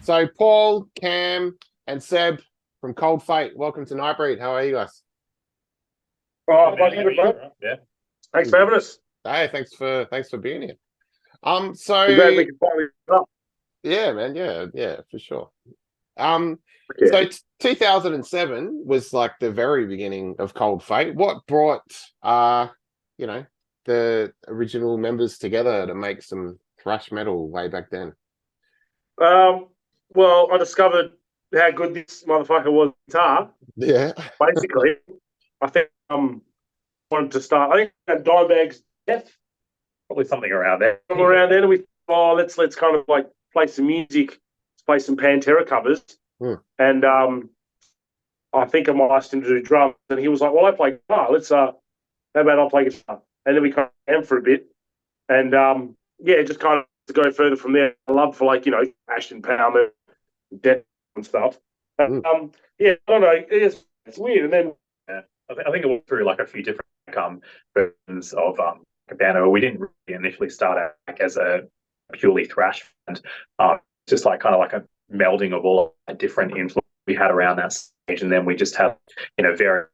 So Paul, Cam, and Seb from Cold Fate, welcome to Nightbreed. How are you guys? Oh, yeah. Thanks for having us. Hey, thanks for being here. So I'm glad we can finally up. yeah, man, yeah, for sure. Um, Yeah. so 2007 was like the very beginning of Cold Fate. What brought you know, the original members together to make some thrash metal way back then? Well, I discovered how good this motherfucker was at guitar. Yeah. Basically, I think wanted to start. I think at Dimebag's death, Probably something around there. around then, we thought, let's kind of like play some music, let's play some Pantera covers, and I think I might ask him to do drums, and he was like, "Well, I play guitar. How about I play guitar?" And then we kind of jammed for a bit, and yeah, just kind of to go further from there. I love for Ashton Palmer, Death and stuff. Yeah, I don't know. It's weird, and then I think it went through like a few different versions of Cabana. We didn't really initially start out like as a purely thrash band, just like kind of like a melding of all the different influences we had around that stage, and then we just had various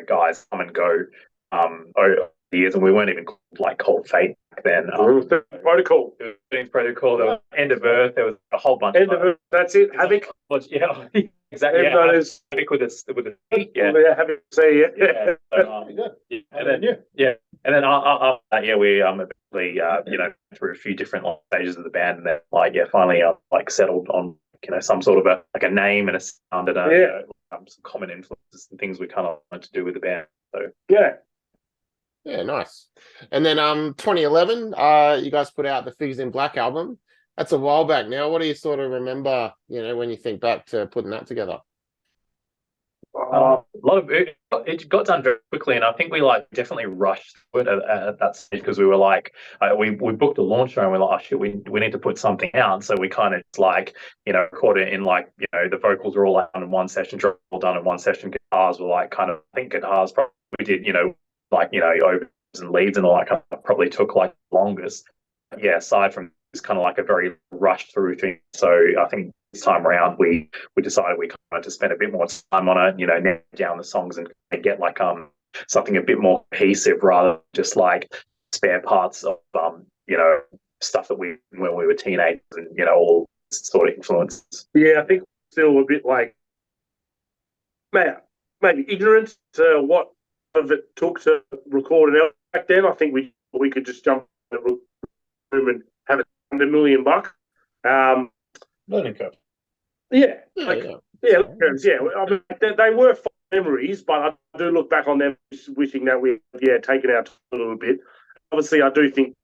guys come and go over the years, and we weren't even called like Cold Fate back then. Protocol. Protocol. There was End of Earth. There was a whole bunch. End of Earth. That's it. Havoc. Yeah, exactly. Everyone is Havoc with a yeah. Havoc. Say yeah. And then we eventually through a few different stages of the band, and then finally settled on some sort of a name and a sound and some common influences and things we kind of wanted to do with the band. So yeah, nice. And then 2011, you guys put out the Figures in Black album. That's a while back now. What do you sort of remember, when you think back to putting that together? A lot of it got done very quickly, and I think we definitely rushed it at that stage because we were we booked a launch show and we're like, oh shit, we need to put something out. So we kind of recorded it in the vocals were all out in one session, drums all done in one session, guitars were I think guitars probably did overs and leads and all that kind of probably took longest. Yeah, aside from it's kind of a very rushed through thing. So I think this time around we decided we kind of to spend a bit more time on it, narrow down the songs and get something a bit more cohesive rather than just spare parts of stuff that when we were teenagers and all sort of influences. Yeah, I think still a bit maybe ignorant to what of it took to record an album back then. I think we could just jump in the room and have it under $1 million. Learning curve. Yeah. I mean, they were fun memories, but I do look back on them wishing that we taken out a little bit. Obviously, I do think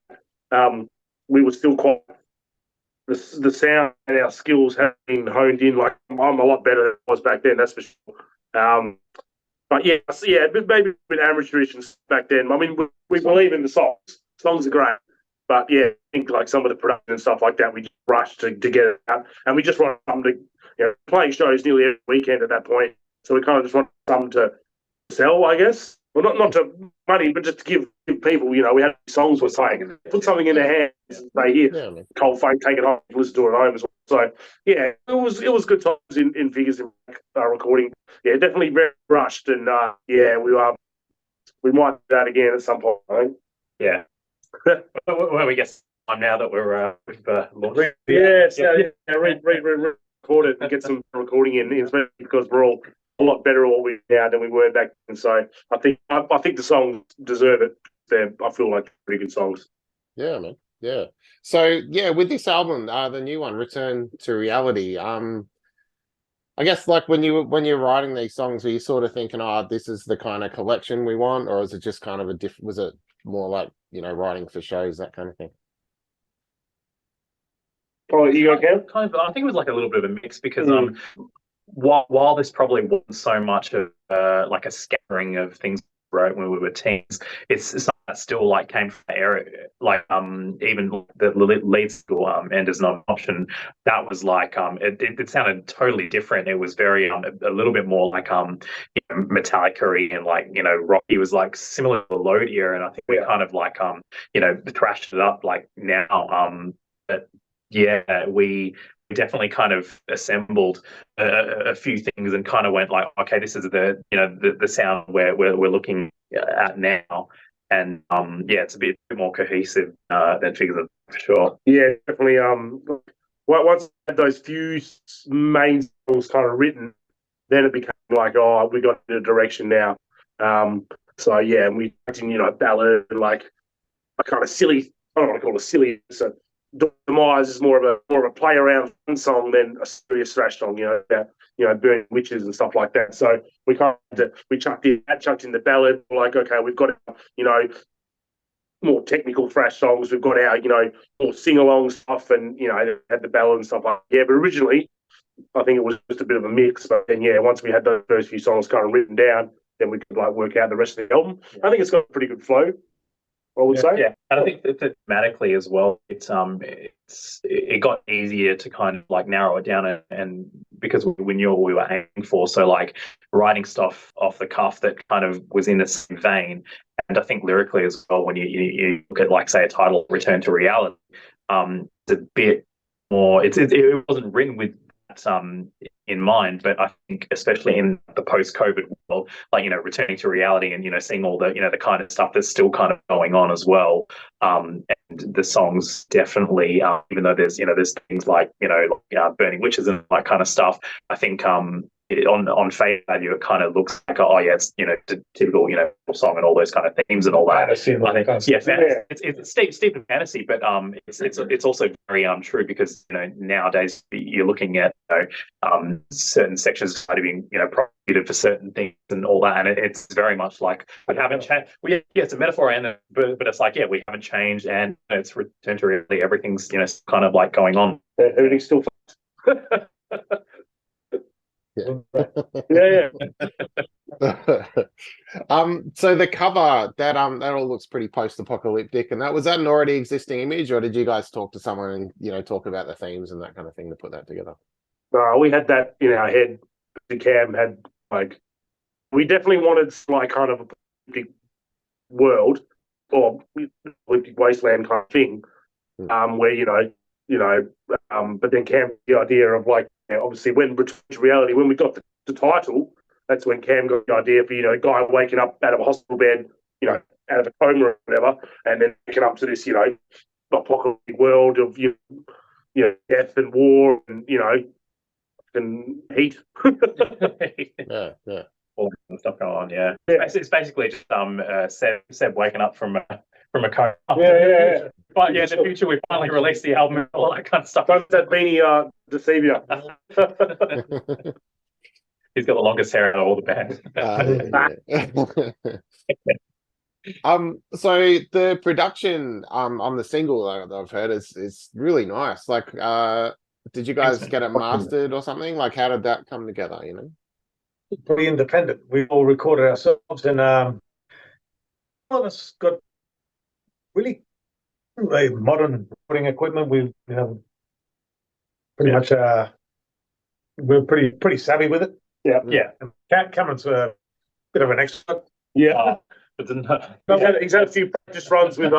we were still quite the sound and our skills have been honed in. I'm a lot better than I was back then, that's for sure. But maybe a bit amateurish back then. I mean, we believe in the songs. Songs are great. But yeah, I think some of the production and stuff like that, we just rushed to get it out. And we just wanted something to, playing shows nearly every weekend at that point. So we kind of just wanted something to sell, I guess. Well, not to money, but just to give people, we had songs we're playing. Put something in their hands and say, here, Cold Fate, take it home, listen to it at home as well. So yeah, it was good times in Figures in recording. Yeah, definitely very rushed, and we might do that again at some point, I think. Yeah. Well, we guess time now that we're with launch. Record it and get some recording in, especially because we're all a lot better at what we now than we were back then. So I think the songs deserve it. I feel like pretty good songs. Yeah, man. Yeah. So yeah, with this album, the new one, Return to Reality, I guess when you're writing these songs, were you sort of thinking, this is the kind of collection we want, or is it just kind of was it more writing for shows, that kind of thing? Oh, you okay? Kind of. I think it was a little bit of a mix because while this probably wasn't so much of a scattering of things we wrote when we were teens, it's something that still like came from the era, like even the lead single "End Is Not an Option," that was like it sounded totally different. It was very a little bit more like Metallica-y and like rock. It was like similar to the Load era, and I think we kind of like thrashed it up like now. But yeah, we definitely kind of assembled a few things and kind of went like, okay, this is the sound we're looking at now, and it's a bit more cohesive than Figures of for sure. Yeah, definitely. Once I had those few main songs kind of written, then it became like, oh, we got the direction now. So yeah, and we did ballad and like a kind of silly. I don't want to call it silly. So Demise is more of a play around fun song than a serious thrash song. About burning witches and stuff like that. So we kind of chucked in the ballad. Like, okay, we've got more technical thrash songs. We've got our more sing along stuff, and had the ballad and stuff like that. Yeah, but originally I think it was just a bit of a mix. But then once we had those first few songs kind of written down, then we could like work out the rest of the album. I think it's got a pretty good flow, I would say. Yeah, and I think that thematically as well, it got easier to kind of like narrow it down, and because we knew what we were aiming for, so like writing stuff off the cuff that kind of was in the same vein. And I think lyrically as well, when you look at like say a title, "Return to Reality," it's a bit more. It wasn't written with that in mind, but I think especially in the post-COVID world, like returning to reality and seeing all the the kind of stuff that's still kind of going on as well. And the songs definitely, even though there's things like burning witches and that kind of stuff, I think on face value it kind of looks like it's typical song and all those kind of themes and all that. Fantasy, It's steep in fantasy, but it's also very true, because nowadays you're looking at certain sections starting being prosecuted for certain things and all that, and it's very much like we haven't changed. It's a metaphor, but it's like we haven't changed, and it's returned to reality. Everything's kind of like going on. Everything's still. Yeah. So the cover that all looks pretty post-apocalyptic, and was that an already existing image, or did you guys talk to someone and talk about the themes and that kind of thing to put that together? We had that in our head. The Cam had like, we definitely wanted like kind of a big world or wasteland kind of thing, where but then Cam the idea of like, obviously when Return to Reality, when we got the title, that's when Cam got the idea for a guy waking up out of a hospital bed, out of a coma or whatever, and then waking up to this apocalyptic world of death and war and and heat. yeah. All that stuff going on. Yeah. It's basically just Seb waking up from a coma. Yeah. But in the future we finally release the album and all that kind of stuff. Don't that beanie deceive you? He's got the longest hair out of all the band. So the production on the single that I've heard is really nice. Like, did you guys get it mastered or something? Like, how did that come together? Pretty independent. We all recorded ourselves, and all of us got really modern recording equipment. We pretty much we're pretty savvy with it. Yeah. And Cameron's a bit of an expert. Yeah. But then, he's had a few practice runs with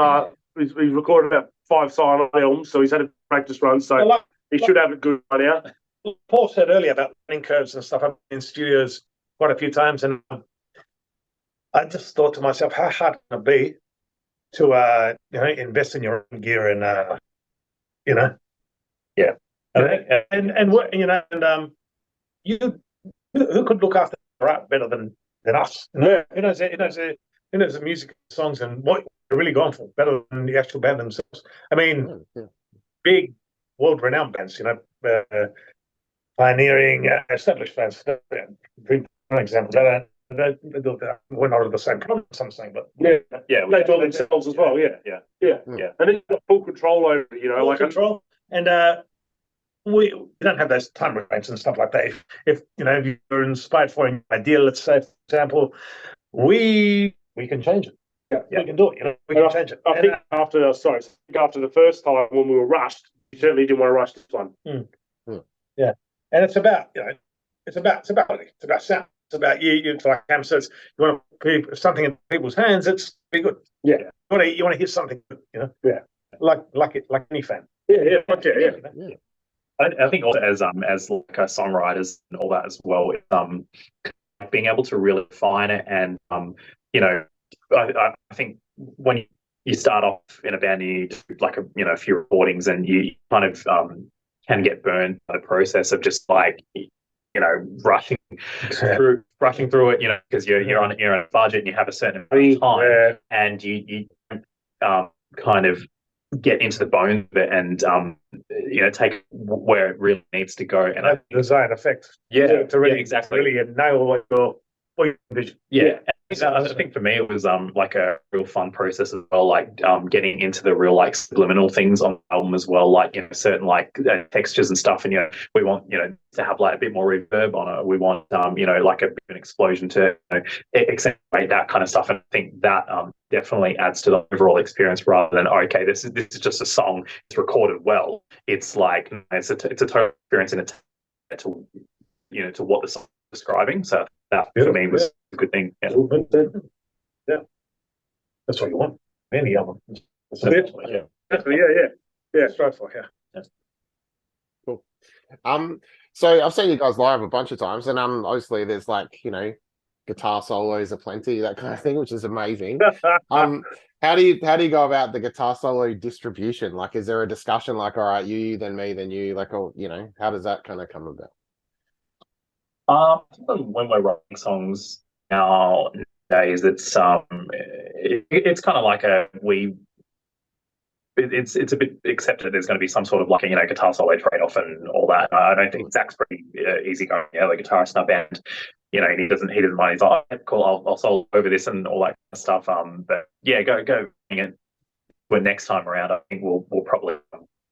he's recorded about 5 silent films, so he's had a practice run, so he should have it good by now. Paul said earlier about learning curves and stuff. I've been in studios quite a few times, and I just thought to myself, how hard can it be to invest in your own gear and who could look after the art better than us? Who knows the music songs and what they're really going for better than the actual band themselves. I mean, big world-renowned bands, pioneering, established bands. For example, we're not of the same problem, I'm saying, but they do it themselves as well. Yeah. And then you've got full control over it, control. And we don't have those time restraints and stuff like that. If you're inspired for an idea, let's say, for example, we can change it. we can do it. You know, we can change it. I think after the first time when we were rushed, we certainly didn't want to rush this one. Yeah, and it's about it's about sound. It's about you. It's like Cam says, you want to put something in people's hands. It's be good. Yeah, you want to hear something good. You know. Yeah, like any fan. Yeah. I think also as like songwriters and all that as well, being able to really define it, and I think when you start off in a band, you do like a few recordings, and you kind of can get burned by the process of just like rushing through it, because you're on a budget and you have a certain amount of time, and you kind of get into the bones of it and take where it really needs to go, and the design effect to really exactly really nail what your vision. I think for me it was like a real fun process as well, like getting into the real like subliminal things on the album as well, like certain like textures and stuff, and we want to have like a bit more reverb on it, we want like a bit of an explosion to accentuate that kind of stuff, and I think that definitely adds to the overall experience, rather than okay, this is just a song, it's recorded well. It's like it's a total experience in it to what the song is describing. So that for me was a good thing. Yeah, that's what you want. Any album. Yeah. Straight for Cool. So I've seen you guys live a bunch of times, and obviously there's like guitar solos aplenty, that kind of thing, which is amazing. How do you go about the guitar solo distribution? Like, is there a discussion like, all right, you, then me, then you, like, how does that kind of come about? When we're writing songs nowadays, it's kind of like it's a bit accepted there's going to be some sort of like guitar solo trade-off and all that. I don't think Zach's pretty easy going, the guitarist in our band. He doesn't mind. He's like, oh, cool, I'll solo over this and all that kind of stuff. But yeah, go bring it. But next time around, I think we'll probably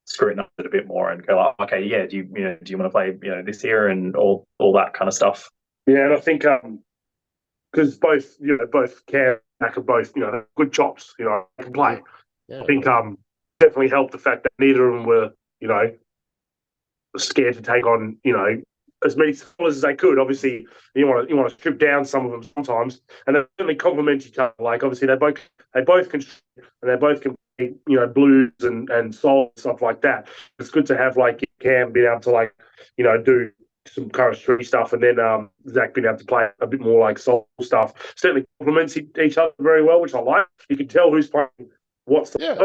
scrutinize it a bit more and go, oh, okay, yeah, do you want to play this here and all that kind of stuff. Yeah, and I think because both Cam and Mac are both good chops, can play. I think definitely helped the fact that neither of them were scared to take on as many solos as they could. Obviously, you want to strip down some of them sometimes, and they certainly complement each other. Like obviously they both can, and they both can play, blues and soul and stuff like that. It's good to have like Cam being able to like do some kind of street stuff, and then Zach being able to play a bit more like soul stuff. Certainly complements each other very well, which I like. You can tell who's playing what stuff. You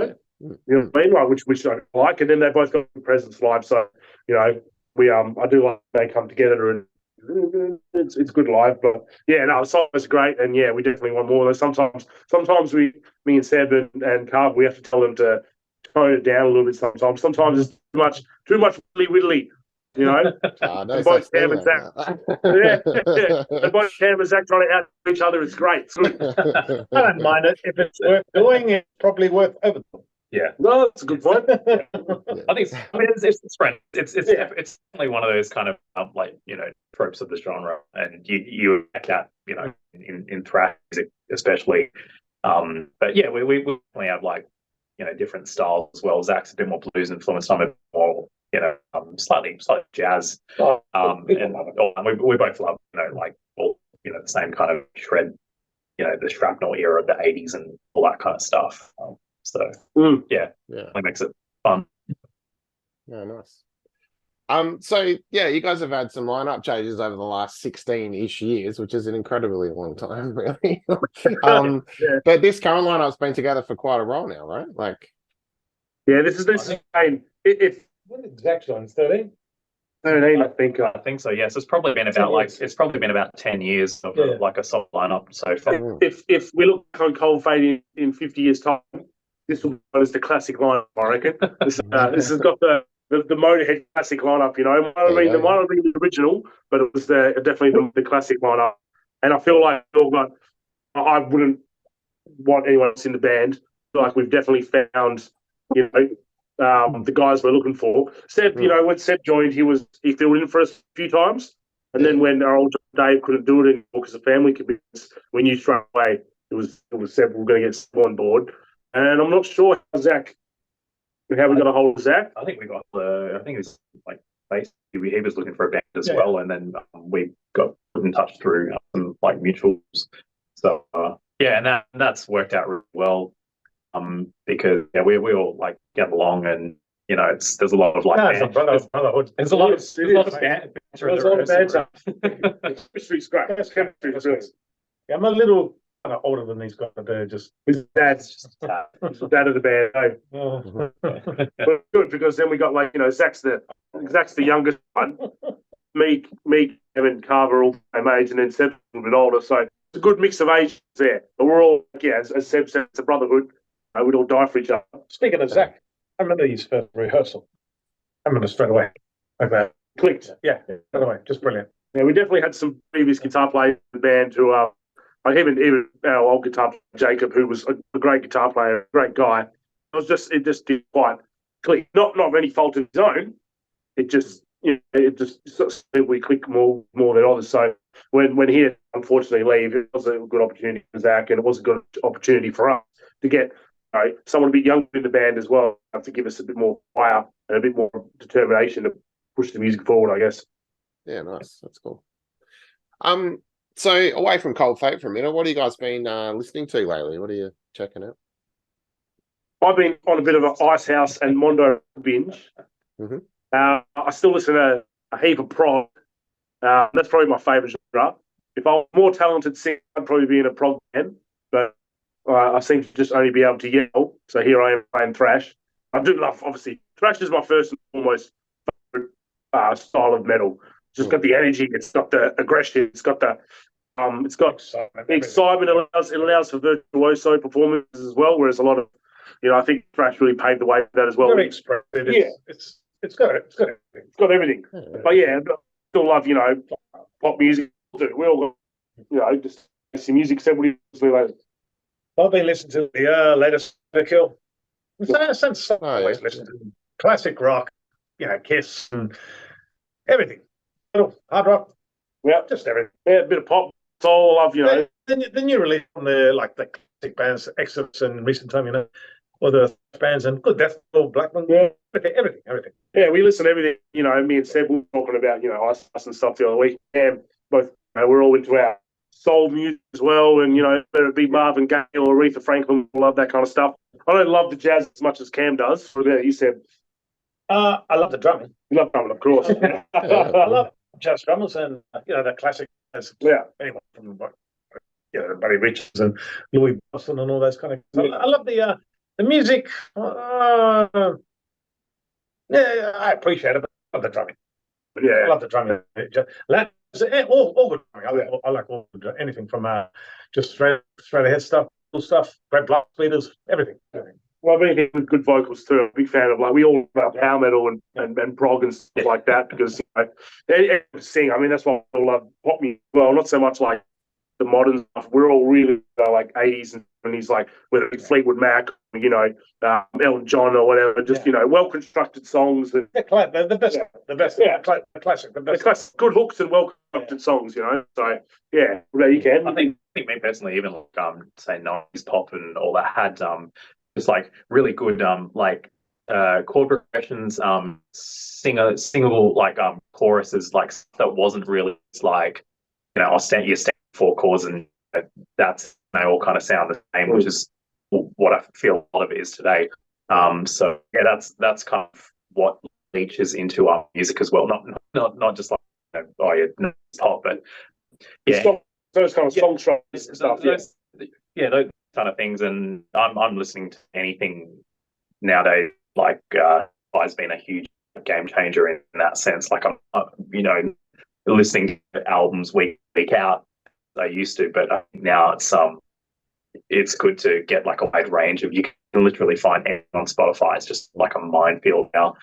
know what I mean? Like which I like, and then they both got a presence live. So we I do like they come together, and it's good live. But yeah, no, it's great, and yeah, we definitely want more. Sometimes me and Seb and Carv, we have to tell them to tone it down a little bit. Sometimes it's too much widdly. No both Cam and Zach, and both Cam and Zach trying to out each other. It's great. I don't mind it if it's worth doing. It's probably worth overdoing. Yeah, no, that's a good point. I think it's friend. It's definitely one of those kind of tropes of the genre, and you get that in thrash music especially. But yeah, we definitely have like different styles as well. Zach's a bit more blues influenced. I'm a bit more slightly jazz. And we both love like all the same kind of shred, the shrapnel era of the 80s and all that kind of stuff. So yeah, it makes it fun. Yeah, nice. So yeah, you guys have had some lineup changes over the last 16-ish years, which is an incredibly long time, really. But this current lineup's been together for quite a while now, right? Like, yeah, this is if when did Zach join? 13? 13, I think so. Yes, it's probably been about 10 years of like a solid lineup so far. If we look on Cold Fade in 50 years' time, this will be the classic lineup, I reckon. This has got the Motorhead classic lineup. It might have been the original, but it was definitely the classic lineup. And I feel like I wouldn't want anyone else in the band. I feel like we've definitely found the guys we're looking for. Seb, when Seb joined, he filled in for us a few times, and then when our old Dave couldn't do it anymore because of family commitments, we knew straight away it was said we were going to get Seb on board, and I'm not sure how we got a hold of Zach. I think we got I think it's like basically he was looking for a band as well, and then we got put in touch through some like mutuals. So and that's worked out really well. Because we all like get along, and there's a lot of like brotherhood. There's a lot of banter. There's a lot of banter. Chemistry's great. Chemistry's good. Yeah, I'm a little kind of older than these guys. They're just his dad's just dad of the band. But good, because then we got Zach's the youngest one. Me, and Carver all the same age, and then Seb's a little bit older. So it's a good mix of ages there. But we're all as Seb said, it's a brotherhood. We'd all die for each other. Speaking of Zach, I remember his first rehearsal. I remember straight away. Like clicked. Yeah, straight away. Just brilliant. Yeah, we definitely had some previous guitar players in the band who like even our old guitar player, Jacob, who was a great guitar player, a great guy. It just did quite click. Not of any fault of his own. It just we click more than others. So when he unfortunately leave, it was a good opportunity for Zach, and it was a good opportunity for us to get someone a bit younger in the band as well, to give us a bit more fire and a bit more determination to push the music forward, I guess. Yeah, nice. That's cool. So away from Cold Fate for a minute, what have you guys been listening to lately? What are you checking out? I've been on a bit of an Icehouse and Mondo binge. Mm-hmm. I still listen to a heap of prog. That's probably my favourite genre. If I was more talented singer, I'd probably be in a prog band, but I seem to just only be able to yell. So here I am playing thrash. I do love, obviously, thrash is my first and foremost favorite style of metal. It's just got the energy. It's got the aggression. It's got the excitement. It allows for virtuoso performances as well. Whereas a lot of, I think thrash really paved the way for that as well. Very expressive. It's got everything. It's got everything. But I still love pop music. We all got just some music. Except we like. I've been listening to the latest Kill. Since always listen to classic rock, Kiss and everything. Hard rock. Yeah, just everything. Yeah, a bit of pop, soul. I love, The new release on the classic bands, Exodus and recent time, or the bands and good death metal, Blackman. Yeah, everything. Yeah, we listen to everything. Me and Seb were talking about Ice and stuff the other week. And both we're all into our soul music as well, and whether it be Marvin Gaye or Aretha Franklin, love that kind of stuff. I don't love the jazz as much as Cam does. What about you, Seb? I love the drumming. You love drumming, of course. I love jazz drummers and the classic. Anyone from Buddy Richards and Louis Boston and all those kind of. I love the music. I appreciate it, but I love the drumming. I love the drumming. All good drumming. I like all anything from just straight ahead stuff, cool stuff, great block leaders, everything. Well, I've been hearing good vocals too. I'm a big fan of we all love power metal and prog and stuff like that because sing. I mean, that's why I love pop music. Well, not so much like the modern stuff. We're all really like 80s and 70s, like whether it's Fleetwood Mac, Elton John or whatever. Just well constructed songs. And, the best. The classic. The best. Good hooks and well constructed songs. So yeah, you can. I think me personally, even say 90s pop and all that had just like really good chord progressions, singable choruses, that wasn't really like I'll stand 4 chords and they all kind of sound the same, which is what I feel a lot of it is today. So yeah, that's kind of what leaches into our music as well. Not just like pop, but those kind of song stuff. Those kind of things, and I'm listening to anything nowadays. Has been a huge game changer in that sense. Like I'm listening to albums week out. I used to, but I think now it's good to get a wide range of. You can literally find anything on Spotify. It's just like a minefield now.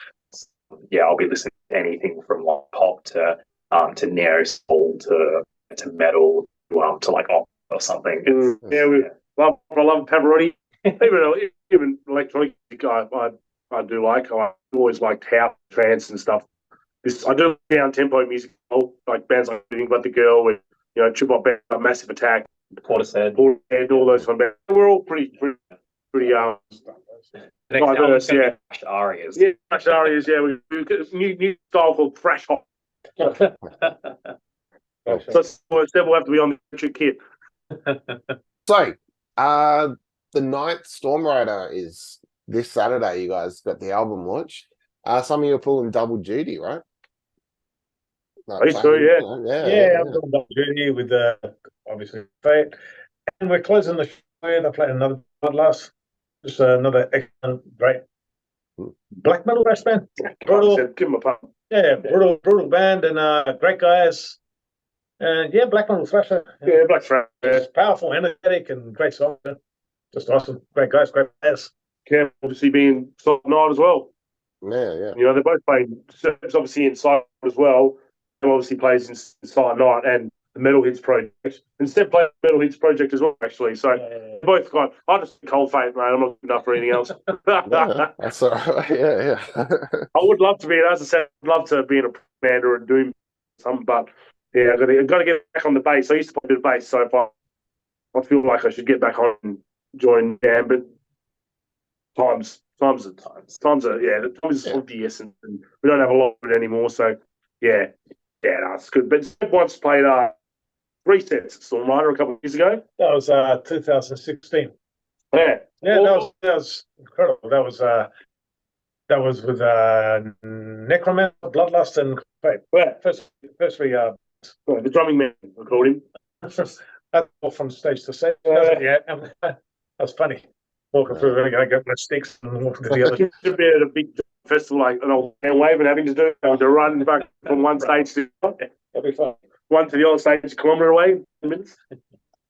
Yeah, I'll be listening to anything from pop to neo soul to metal to opera or something. I love Pavarotti. Even electronic music, I do like. I always liked house, trance and stuff. I do like down tempo music, like bands like Anything But the Girl with Trip Hop bands like Massive Attack, Portishead, and all those fun bands. We're all pretty diverse, yeah. Thrash Arias. Yeah, Thrash Arias, yeah. We've got a new style called Thrash Hop. So we'll have to be on the electric kit. So, the ninth Storm Rider is this Saturday. You guys got the album launch. Some of you are pulling double duty, right? I used to, yeah. I'm doing double duty with obviously Fate, and we're closing the show. I played another Bloodlust. Just another excellent, great black metal thrash band. Brutal, give them a pump. Yeah, brutal band and great guys. And yeah, black metal thrash. Yeah, black thrash. It's powerful, energetic, and great song. Just awesome, great guys, great players. Cam obviously being Silent Night as well. Yeah. You know, they're both playing. Seb's obviously in Silent as well. He obviously plays in Silent Night and the Metal Hits Project. And Seb plays the Metal Hits Project as well, actually. So both got. I just cold fate, mate. I'm not good enough for anything else. That's all right. Yeah. I would love to be, as I said, I'd love to be in a commander and do something, but yeah, I've got to get back on the bass. I used to play a bit of bass, so if I feel like I should get back on and join band, but times are of the essence, and we don't have a lot of it anymore. So yeah, that's good. But Seb once played 3 sets at Storm Rider a couple of years ago. That was 2016. Yeah, that was incredible. That was with Necromancer, Bloodlust, and Fate. First three. The drumming man, I called him. That's all from stage to stage. That's funny. Walking through, I got my sticks and walking to the other. Should be at a big festival like an old hand wave and having to run back from one stage to that'd be fun. One to the other stage, a kilometre away, 10 minutes.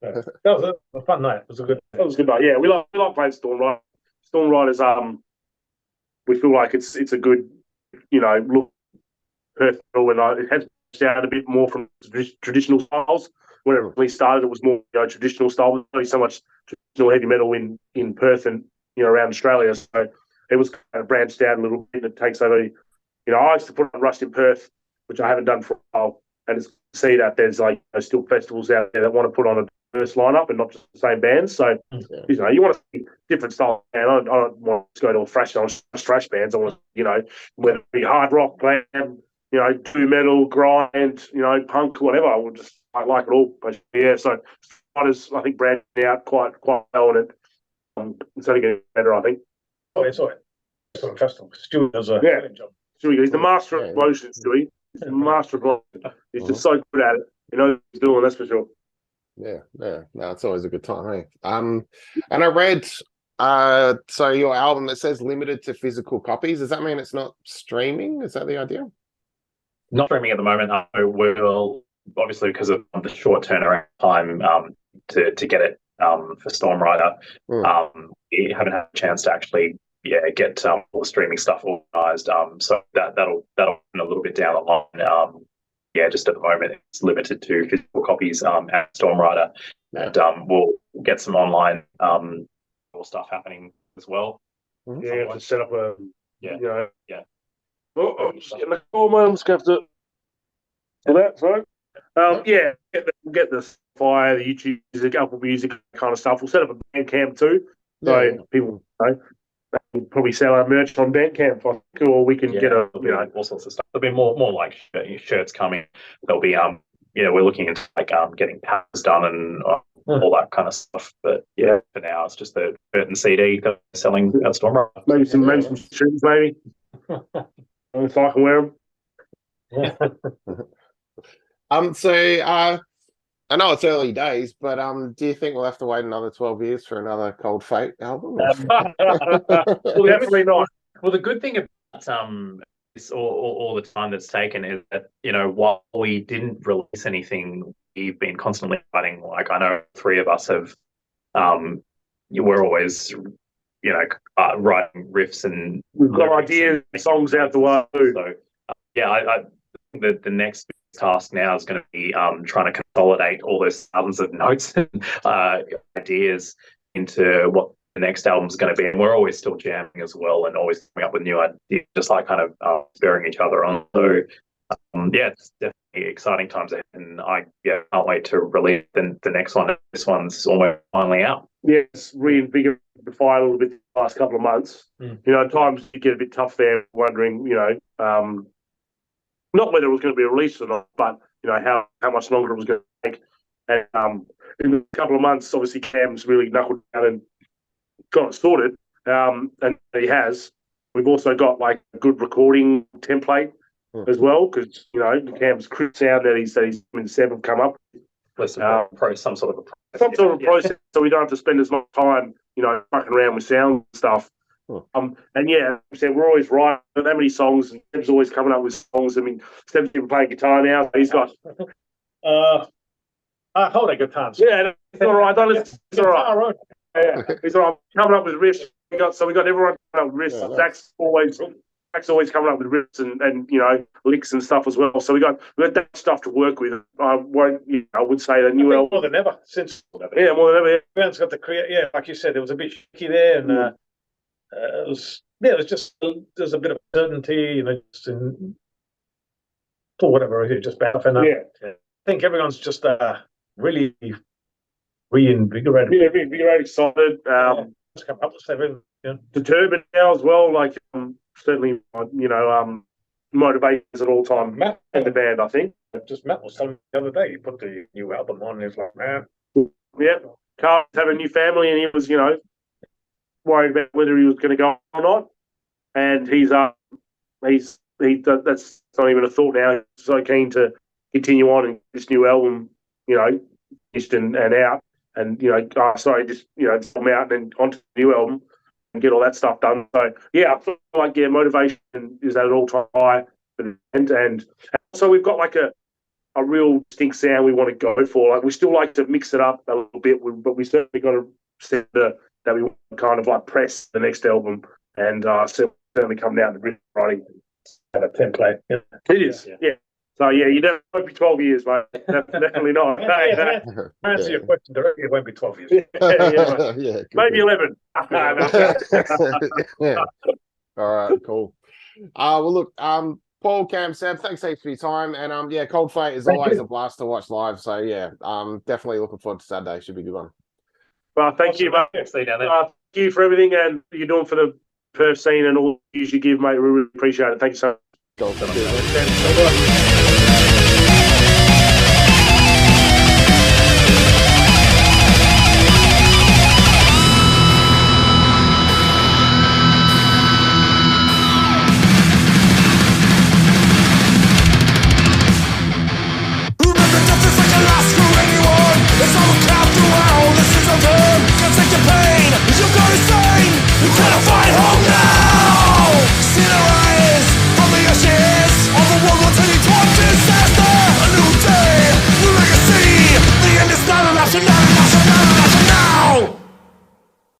That was a fun night. It was a good night. Yeah, we like playing Storm Riders. Storm Riders, we feel like it's a good, look personal, and it has out a bit more from traditional styles. When it really started, it was more traditional style. Not so much traditional heavy metal in Perth and around Australia. So it was kind of branched out a little bit. It takes over. I used to put on Rust in Perth, which I haven't done for a while, and it's see that there's still festivals out there that want to put on a diverse lineup and not just the same bands. So you want to see different styles. And I don't want to go to a thrash bands. I want whether it be hard rock, glam, do metal, grind, punk, whatever. I would just like it all. But yeah, so Spiders, I think, branching out quite well, and it's only getting better, I think. Oh, it's all right. Sort of festival. Stewie does a good job. Stewie, he's the master of emotion, Stewie. He's the master of emotion. He's just so good at it. He knows what he's doing, that's for sure. Yeah. No, it's always a good time, eh? And I read so your album, it says limited to physical copies. Does that mean it's not streaming? Is that the idea? Not streaming at the moment. We'll obviously, because of the short turnaround time to get it for Storm Rider, we haven't had a chance to actually get all the streaming stuff organised. So that'll be a little bit down the line. Just at the moment it's limited to physical copies at Storm Rider, and we'll get some online stuff happening as well. Yeah, to set up a Oh, just getting the call, man. I'm just going to have to do that. Sorry. Get the Spotify, the YouTube music, Apple Music, kind of stuff. We'll set up a Bandcamp too, so people we'll probably sell our merch on Bandcamp, or we can get all sorts of stuff. There'll be more like shirts coming. There'll be we're looking into getting patches done and all that kind of stuff. But for now it's just the shirt and CD selling at Storm Rider. Maybe some shirts, maybe. If I can wear them. So I know it's early days, but do you think we'll have to wait another 12 years for another Cold Fate album? Definitely not. Well, the good thing about this all the time that's taken is that while we didn't release anything, we've been constantly writing. Like I know 3 of us have. We're always writing riffs, and we've got ideas, songs out the way. So I think that the next task now is going to be trying to consolidate all those thousands of notes and ideas into what the next album is going to be. And we're always still jamming as well, and always coming up with new ideas, just kind of sparing each other on. So It's definitely exciting times ahead, and I can't wait to release the next one. This one's almost finally out. Yeah, it's reinvigorated the fire a little bit the last couple of months. Mm. You know, at times you get a bit tough there, wondering, you know, not whether it was going to be released or not, but you know how much longer it was going to take. And in a couple of months, obviously Cam's really knuckled down and got it sorted, and he has. We've also got like a good recording template as well, because you know Cam's crisp sound that he's in Seb have come up. Some sort of a process, so we don't have to spend as much time, you know, fucking around with sound and stuff. And yeah, we're always right. That many songs, and Seb's always coming up with songs. I mean, Seb's even playing guitar now. So he's got. I hold a guitar. Yeah, it's all right. It's all right. Yeah, he's all right. Coming up with riffs. We got everyone coming up with riffs. Yeah, Zach's always coming up with riffs and you know licks and stuff as well. So we got that stuff to work with. I would say the new album more than ever since. More than ever. Everyone's got to create. Yeah, like you said, it was a bit shaky there, and it was just there's a bit of certainty, you know, for whatever it is, just bouncing up. Yeah. I think everyone's just really reinvigorated. Yeah, reinvigorated, excited. Come up with everything. Yeah. Determined now as well. Like certainly, you know, motivations at all time. Matt in the band, I think. Just Matt was telling me the other day. He put the new album on. And he was like, man. Yeah, Carl's having a new family, and he was, you know, worried about whether he was going to go or not. And that's not even a thought now. He's so keen to continue on in this new album, you know, finished and out. And, you know, just, you know, come out and onto the new album and get all that stuff done. So, yeah, I feel like, motivation is at an all-time high. And so we've got like a real distinct sound we want to go for. Like we still like to mix it up a little bit, but we certainly got to set that we want to kind of like press the next album and certainly come down to writing a template. Yeah. It is, yeah. So, yeah, you don't won't be 12 years, mate. Definitely not. Answer your question directly, it won't be 12 years. Yeah, maybe 11. Yeah. All right, cool. Well, look, Paul, Cam, Seb, thanks heaps for your time. And, Cold Fate is always a blast to watch live. So, yeah, definitely looking forward to Saturday. Should be a good one. Well, thank you, mate. See you down there. Thank you for everything and you're doing for the Perth scene and all you give, mate. We really appreciate it. Thank you so much. Cool.